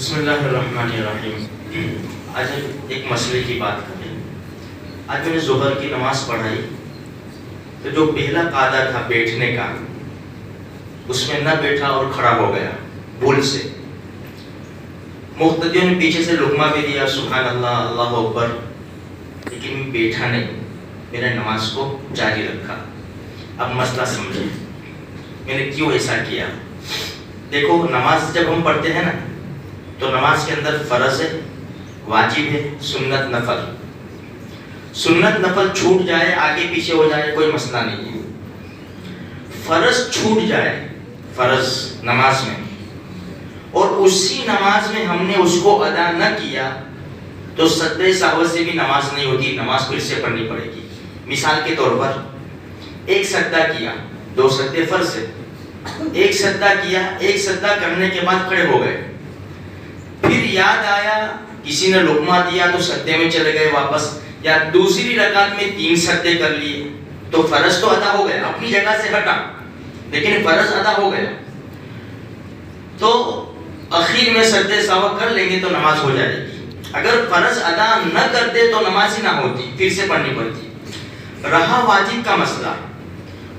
بسم اللہ الرحمن الرحیم۔ آج ایک مسئلے کی بات کریں۔ آج میں نے ظہر کی نماز پڑھائی تو جو پہلا قاعدہ تھا بیٹھنے کا، اس میں نہ بیٹھا اور کھڑا ہو گیا بھول سے۔ مقتدیوں نے پیچھے سے لقمہ بھی دیا، سبحان اللہ، اللہ اکبر، لیکن میں بیٹھا نہیں، میں نے نماز کو جاری رکھا۔ اب مسئلہ سمجھیں میں نے کیوں ایسا کیا۔ دیکھو، نماز جب ہم پڑھتے ہیں نا تو نماز کے اندر فرض ہے، واجب ہے، سنت، نفل۔ سنت نفل چھوٹ جائے، آگے پیچھے ہو جائے، کوئی مسئلہ نہیں ہے۔ فرض چھوٹ جائے، فرض نماز میں، اور اسی نماز میں ہم نے اس کو ادا نہ کیا تو سجدہ سہو سے بھی نماز نہیں ہوتی، نماز پھر سے پڑھنی پڑے گی۔ مثال کے طور پر ایک سجدہ کیا، 2 سجدے فرض ہے، ایک سجدہ کیا، ایک سجدہ کرنے کے بعد کھڑے ہو گئے، پھر یاد آیا کسی نے لقمہ دیا تو سجدے میں چلے گئے واپس، یا دوسری رکعت میں 3 سجدے کر لیے، تو فرض تو ادا ہو گیا، اپنی جگہ سے ہٹا لیکن فرض ادا ہو گیا۔ تو اخیر میں سجدہ سہو کر لیں گے تو نماز ہو جائے گی۔ اگر فرض ادا نہ کرتے تو نماز ہی نہ ہوتی، پھر سے پڑھنی پڑتی۔ رہا واجب کا مسئلہ،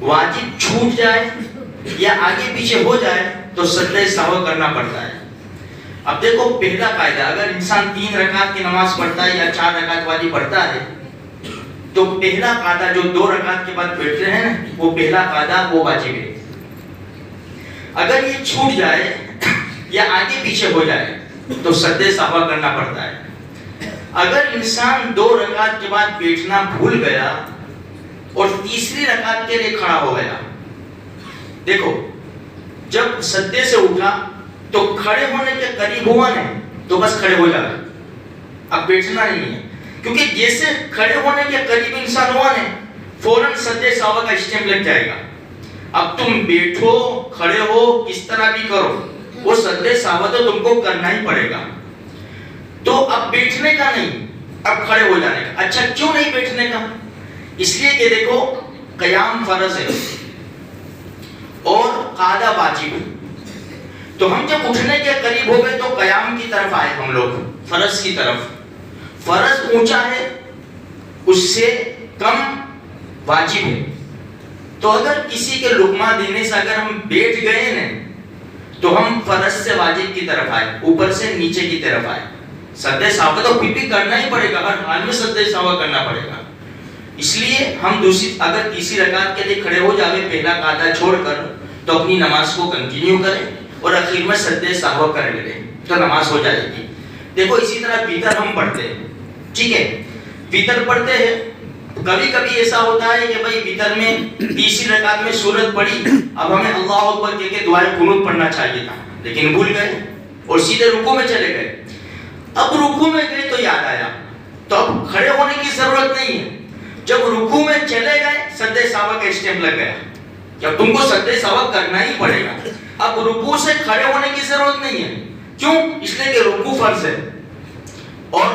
واجب چھوٹ جائے یا آگے پیچھے ہو جائے تو سجدہ سہو کرنا پڑتا ہے۔ اب دیکھو، پہلا قاعدہ، اگر انسان 3 رکعت کی نماز پڑھتا ہے یا 4 رکعت والی پڑھتا ہے تو پہلا قاعدہ جو 2 رکعت کے بعد بیٹھتے ہیں نا، وہ پہلا قاعدہ وہ واجب ہے۔ اگر یہ چھوٹ جائے یا آگے پیچھے ہو جائے تو سجدہ سہو کرنا پڑتا ہے۔ اگر انسان 2 رکعت کے بعد بیٹھنا بھول گیا اور تیسری رکعت کے لیے کھڑا ہو گیا، دیکھو جب سجدے سے اٹھا تو کھڑے ہونے کے قریب ہوا نہیں تو بس کھڑے ہو جائے، اب بیٹھنا نہیں ہے، کیونکہ جیسے کھڑے ہونے کے قریب انسان ہوا نہیں فوراً سجدہ سہو کا اسٹیمپ لگ جائے گا۔ اب تم بیٹھو، کھڑے ہو، کس طرح بھی کرو، وہ سجدہ سہو تو تم کو کرنا ہی پڑے گا۔ تو اب بیٹھنے کا نہیں، اب کھڑے ہو جانے کا۔ اچھا، کیوں نہیں بیٹھنے کا؟ اس لیے کہ دیکھو، قیام فرض ہے اور قاعدہ واجب ہے، تو ہم جب اٹھنے کے قریب ہو گئے تو قیام کی طرف آئے ہم لوگ، فرض کی طرف۔ فرض اونچا ہے، اس سے کم واجب ہے، تو اگر کسی کے لقمہ دینے سے اگر ہم بیٹھ گئے نا تو ہم فرض سے واجب کی طرف آئے، اوپر سے نیچے کی طرف آئے۔ سجدہ سہو تو پھر بھی کرنا ہی پڑے گا، ہر حال میں سجدہ سہو کرنا پڑے گا۔ اس لیے ہم اگر تیسری رکعت کے لیے کھڑے ہو جاوے پہلا قاعدہ چھوڑ کر تو اپنی نماز کو کنٹینیو کریں اور اخیر میں سجدہ سہو کر لیں تو نماز ہو جائے گی۔ دیکھو، اسی طرح ویتر ہم پڑھتے ہیں، ٹھیک ہے، ویتر پڑھتے ہیں، کبھی کبھی ایسا ہوتا ہے کہ بھائی ویتر میں تیسری رکعت میں سورت پڑھی، اب ہمیں اللہ اکبر کہہ کے دعائے قنوت پڑھنا چاہیے تھا لیکن بھول گئے اور سیدھے رکوع میں چلے گئے۔ اب رکوع میں گئے تو یاد آیا، تو اب کھڑے ہونے کی ضرورت نہیں ہے، جب رکوع میں چلے گئے سجدہ سہو کا اسٹیمپ لگ گیا، جب تم کو سجدہ سہو کرنا ہی پڑے گا۔ اب رکوع سے کھڑے ہونے کی ضرورت نہیں ہے، کیوں؟ اس لیے کہ رکوع فرض ہے اور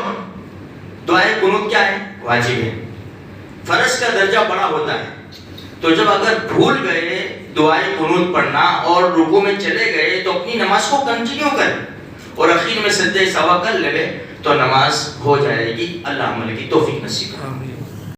دعائے قنوت کیا ہے؟ واجب ہے۔ فرض کا درجہ بڑا ہوتا ہے، تو جب اگر بھول گئے دعائے قنوت پڑھنا اور رکوع میں چلے گئے تو اپنی نماز کو کنٹینیو کریں اور اخیر میں سجدہ سہو کر لے تو نماز ہو جائے گی۔ اللہ عمل کی توفیق نصیب کرے۔